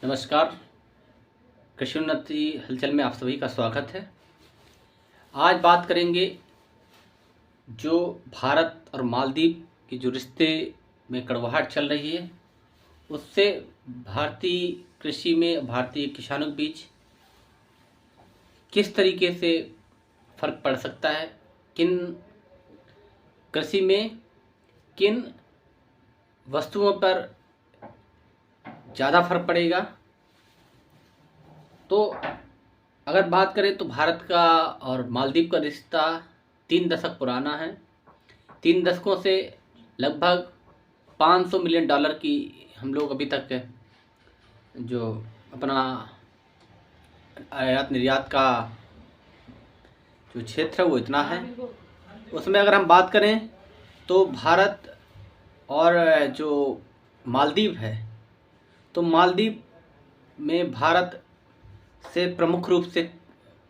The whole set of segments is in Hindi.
नमस्कार। कृषि उन्नति हलचल में आप सभी का स्वागत है। आज बात करेंगे जो भारत और मालदीव के जो रिश्ते में कड़वाहट चल रही है उससे भारतीय कृषि में भारतीय किसानों के बीच किस तरीके से फर्क पड़ सकता है, किन कृषि में किन वस्तुओं पर ज़्यादा फर्क पड़ेगा। तो अगर बात करें तो भारत का और मालदीव का रिश्ता 3 दशक पुराना है। 3 दशकों से लगभग $500 मिलियन की हम लोग अभी तक जो अपना आयात निर्यात का जो क्षेत्र है वो इतना है। उसमें अगर हम बात करें तो भारत और जो मालदीव है तो मालदीव में भारत से प्रमुख रूप से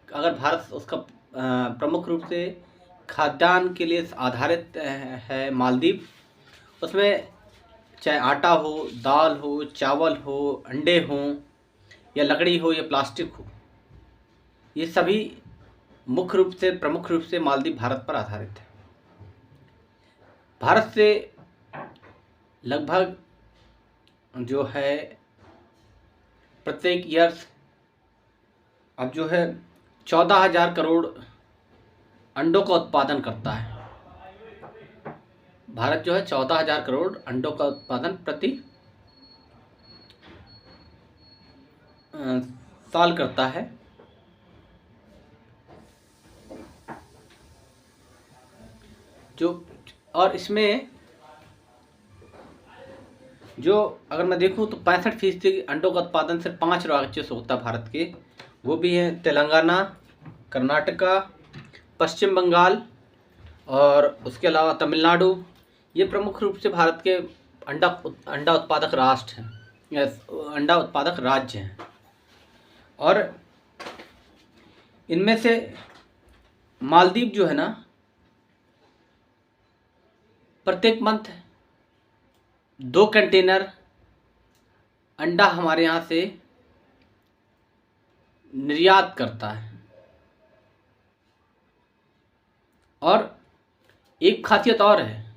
अगर भारत उसका प्रमुख रूप से खाद्यान्न के लिए आधारित है मालदीव। उसमें चाहे आटा हो, दाल हो, चावल हो, अंडे हों या लकड़ी हो या प्लास्टिक हो, ये सभी मुख्य रूप से प्रमुख रूप से मालदीव भारत पर आधारित है। भारत से लगभग जो है प्रत्येक ईयर्स अब जो है 14,000 करोड़ अंडों का उत्पादन करता है। भारत जो है 14,000 करोड़ अंडों का उत्पादन प्रति साल करता है। जो और इसमें जो अगर मैं देखूं तो 65% अंडों का उत्पादन सिर्फ 5 राज्यों से होता है भारत के। वो भी हैं तेलंगाना, कर्नाटका, पश्चिम बंगाल और उसके अलावा तमिलनाडु। ये प्रमुख रूप से भारत के अंडा उत्पादक राष्ट्र हैं या अंडा उत्पादक राज्य हैं। और इनमें से मालदीव जो है ना, प्रत्येक मंथ 2 कंटेनर अंडा हमारे यहाँ से निर्यात करता है। और एक खासियत और है,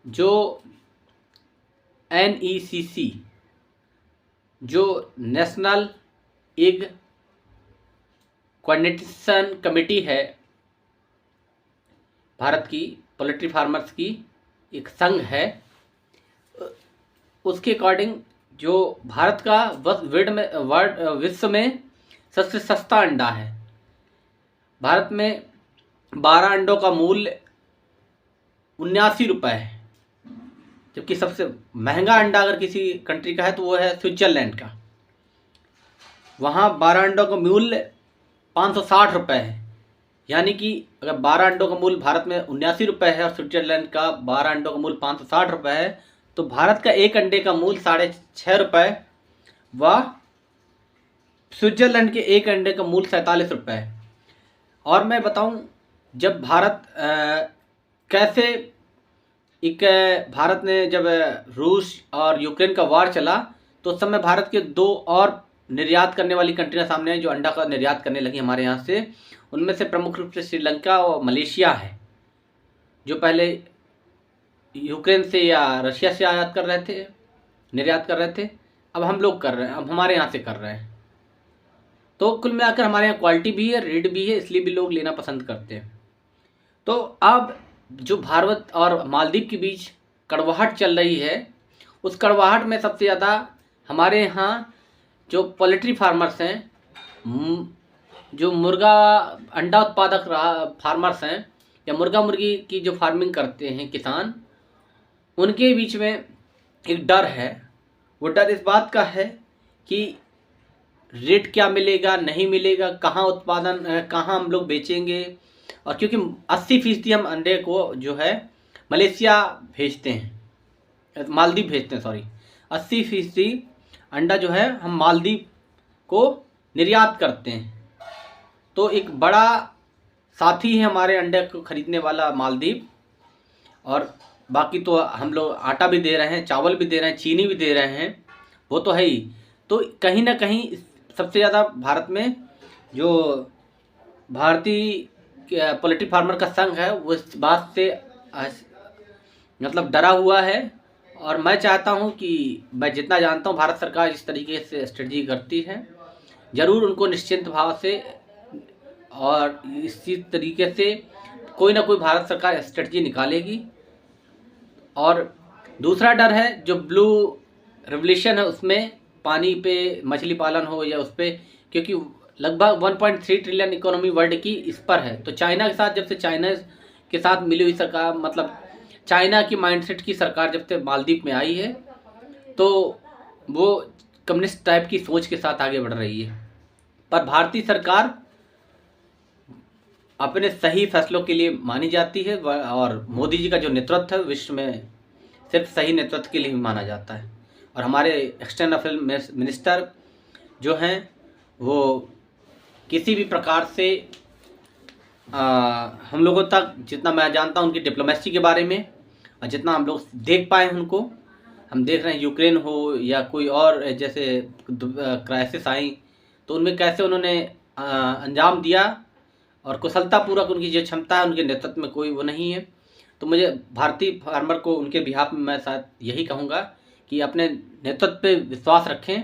जो NECC जो नेशनल एग कोऑर्डिनेशन कमेटी है भारत की, पोल्ट्री फार्मर्स की एक संघ है, उसके अकॉर्डिंग जो भारत का विश्व में सबसे सस्ता अंडा है। भारत में 12 अंडों का मूल्य 79 रुपये है, जबकि सबसे महंगा अंडा अगर किसी कंट्री का है तो वो है स्विट्जरलैंड का। वहाँ 12 अंडों का मूल्य 560 रुपये है। यानी कि अगर 12 अंडों का मूल्य भारत में 79 रुपये है और स्विट्जरलैंड का 12 अंडों का मूल्य 560 रुपये है, तो भारत का एक अंडे का मूल्य 6.5 रुपये व स्विट्जरलैंड के एक अंडे का मूल्य 47 रुपये है। और मैं बताऊं, जब भारत ने जब रूस और यूक्रेन का वार चला तो उस समय भारत के 2 और निर्यात करने वाली कंट्रियां सामने आई जो अंडा का निर्यात करने लगी हमारे यहाँ से। उनमें से प्रमुख रूप से श्रीलंका और मलेशिया है, जो पहले यूक्रेन से या रशिया से निर्यात कर रहे थे। अब हम लोग कर रहे हैं, अब हमारे यहाँ से कर रहे हैं। तो कुल मिलाकर हमारे यहाँ क्वालिटी भी है, रेट भी है, इसलिए भी लोग लेना पसंद करते हैं। तो अब जो भारत और मालदीव के बीच कड़वाहट चल रही है, उस कड़वाहट में सबसे ज़्यादा हमारे यहाँ जो पोल्ट्री फार्मर्स हैं, जो मुर्गा अंडा उत्पादक फार्मर्स हैं या मुर्गा मुर्गी की जो फार्मिंग करते हैं किसान, उनके बीच में एक डर है। वो डर इस बात का है कि रेट क्या मिलेगा, नहीं मिलेगा, कहाँ हम लोग बेचेंगे। और क्योंकि 80% हम अंडे को जो है मलेशिया भेजते हैं, मालदीव भेजते हैं, सॉरी 80% अंडा जो है हम मालदीव को निर्यात करते हैं। तो एक बड़ा साथी है हमारे अंडे को खरीदने वाला मालदीव। और बाकी तो हम लोग आटा भी दे रहे हैं, चावल भी दे रहे हैं, चीनी भी दे रहे हैं, वो तो है ही। तो कहीं ना कहीं सबसे ज़्यादा भारत में जो भारतीय पोल्ट्री फार्मर का संघ है वो इस बात से मतलब डरा हुआ है। और मैं चाहता हूं कि मैं जितना जानता हूं भारत सरकार जिस तरीके से स्ट्रेटजी करती है, ज़रूर उनको निश्चिंत भाव से और इसी तरीके से कोई ना कोई भारत सरकार स्ट्रेटजी निकालेगी। और दूसरा डर है जो ब्लू रेवोल्यूशन है, उसमें पानी पे मछली पालन हो या उस पर, क्योंकि लगभग 1.3 ट्रिलियन इकोनॉमी वर्ल्ड की इस पर है। तो चाइना के साथ, जब से चाइना के साथ मिली हुई सरकार, मतलब चाइना की माइंडसेट की सरकार जब से मालदीव में आई है, तो वो कम्युनिस्ट टाइप की सोच के साथ आगे बढ़ रही है। पर भारतीय सरकार अपने सही फैसलों के लिए मानी जाती है और मोदी जी का जो नेतृत्व है विश्व में सिर्फ सही नेतृत्व के लिए ही माना जाता है। और हमारे एक्सटर्नल अफेयर मिनिस्टर जो हैं वो किसी भी प्रकार से हम लोगों तक, जितना मैं जानता हूं उनकी डिप्लोमेसी के बारे में और जितना हम लोग देख पाए उनको, हम देख रहे हैं यूक्रेन हो या कोई और जैसे क्राइसिस आई तो उनमें कैसे उन्होंने अंजाम दिया और कुशलतापूर्वक उनकी जो क्षमता है उनके नेतृत्व में कोई वो नहीं है। तो मुझे भारतीय फार्मर को उनके बिहाफ में मैं शायद यही कहूँगा कि अपने नेतृत्व पे विश्वास रखें।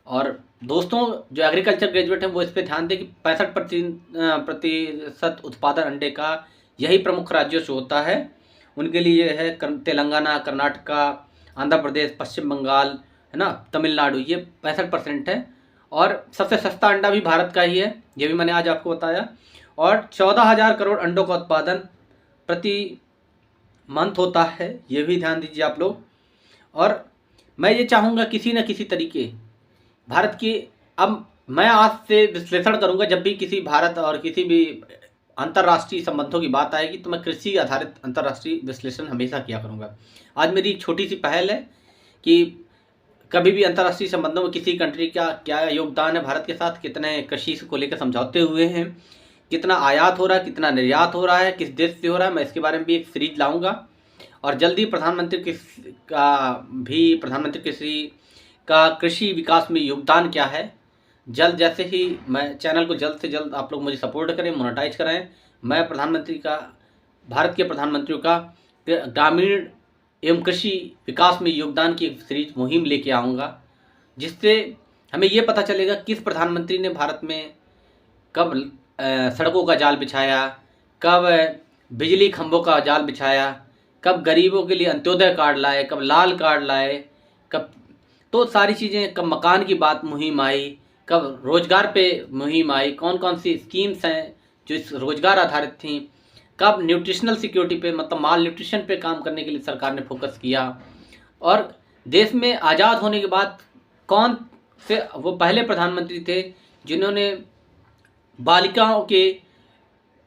और दोस्तों जो एग्रीकल्चर ग्रेजुएट हैं वो इस पे ध्यान दें कि 65% उत्पादन अंडे का यही प्रमुख राज्यों से होता है। उनके लिए है तेलंगाना, कर्नाटका, आंध्र प्रदेश, पश्चिम बंगाल, है ना, तमिलनाडु, ये 65% है। और सबसे सस्ता अंडा भी भारत का ही है, ये भी मैंने आज आपको बताया। और 14,000 करोड़ अंडों का उत्पादन प्रति मंथ होता है, ये भी ध्यान दीजिए आप लोग। और मैं ये चाहूँगा किसी न किसी तरीके भारत की, अब मैं आज से विश्लेषण करूँगा जब भी किसी भारत और किसी भी अंतर्राष्ट्रीय संबंधों की बात आएगी तो मैं कृषि आधारित अंतर्राष्ट्रीय विश्लेषण हमेशा किया करूँगा। आज मेरी एक छोटी सी पहल है कि कभी भी अंतर्राष्ट्रीय संबंधों में किसी कंट्री का क्या योगदान है भारत के साथ, कितने कृषि को लेकर समझौते हुए हैं, कितना आयात हो रहा है, कितना निर्यात हो रहा है, किस देश से हो रहा है, मैं इसके बारे में भी एक सीरीज लाऊंगा। और जल्दी प्रधानमंत्री कृषि का कृषि विकास में योगदान क्या है, जल्द जैसे ही मैं चैनल को जल्द से जल्द आप लोग मुझे सपोर्ट करें, मोनेटाइज कराएं, मैं भारत के प्रधानमंत्रियों का ग्रामीण एवं कृषि विकास में योगदान की एक सीरीज मुहिम लेके आऊँगा, जिससे हमें ये पता चलेगा किस प्रधानमंत्री ने भारत में कब सड़कों का जाल बिछाया, कब बिजली खंभों का जाल बिछाया, कब गरीबों के लिए अंत्योदय कार्ड लाए, कब लाल कार्ड लाए, कब तो सारी चीज़ें, कब मकान की बात मुहिम आई, कब रोजगार पे मुहिम आई, कौन कौन सी स्कीम्स हैं जो इस रोजगार आधारित थी, कब न्यूट्रिशनल सिक्योरिटी पे मतलब माल न्यूट्रिशन पे काम करने के लिए सरकार ने फोकस किया। और देश में आज़ाद होने के बाद कौन से वो पहले प्रधानमंत्री थे जिन्होंने बालिकाओं के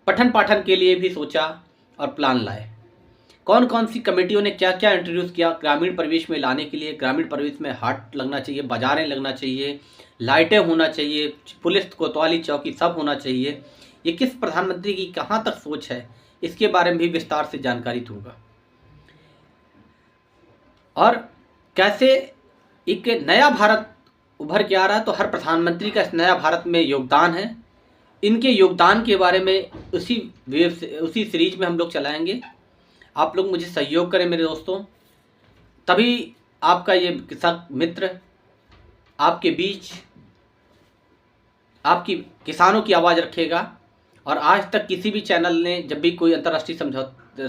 पठन पाठन के लिए भी सोचा और प्लान लाए, कौन कौन सी कमेटियों ने क्या क्या इंट्रोड्यूस किया ग्रामीण परिवेश में लाने के लिए। ग्रामीण परिवेश में हाट लगना चाहिए, बाजारें लगना चाहिए, लाइटें होना चाहिए, पुलिस कोतवाली चौकी सब होना चाहिए। ये किस प्रधानमंत्री की कहाँ तक सोच है, इसके बारे में भी विस्तार से जानकारी दूंगा। और कैसे एक नया भारत उभर के आ रहा है, तो हर प्रधानमंत्री का इस नया भारत में योगदान है। इनके योगदान के बारे में उसी सीरीज में हम लोग चलाएंगे। आप लोग मुझे सहयोग करें मेरे दोस्तों, तभी आपका ये किसान मित्र आपके बीच आपकी किसानों की आवाज़ रखेगा। और आज तक किसी भी चैनल ने जब भी कोई अंतर्राष्ट्रीय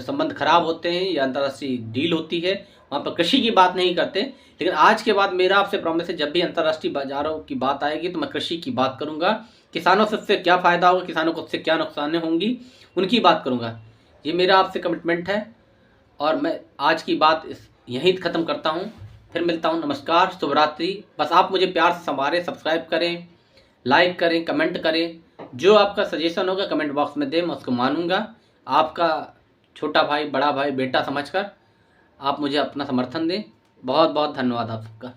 संबंध खराब होते हैं या अंतर्राष्ट्रीय डील होती है वहाँ पर कृषि की बात नहीं करते, लेकिन आज के बाद मेरा आपसे प्रॉमिस है जब भी अंतर्राष्ट्रीय बाजारों की बात आएगी तो मैं कृषि की बात करूँगा। किसानों से उससे क्या फ़ायदा होगा, किसानों को उससे क्या नुकसानें होंगी, उनकी बात करूँगा। ये मेरा आपसे कमिटमेंट है। और मैं आज की बात यहीं ख़त्म करता हूँ, फिर मिलता हूँ। नमस्कार, शुभ रात्रि। बस आप मुझे प्यार से संवारें, सब्सक्राइब करें, लाइक करें, कमेंट करें। जो आपका सजेशन होगा कमेंट बॉक्स में दें, मैं उसको मानूंगा। आपका छोटा भाई, बड़ा भाई, बेटा समझकर आप मुझे अपना समर्थन दें। बहुत बहुत धन्यवाद आप सबका।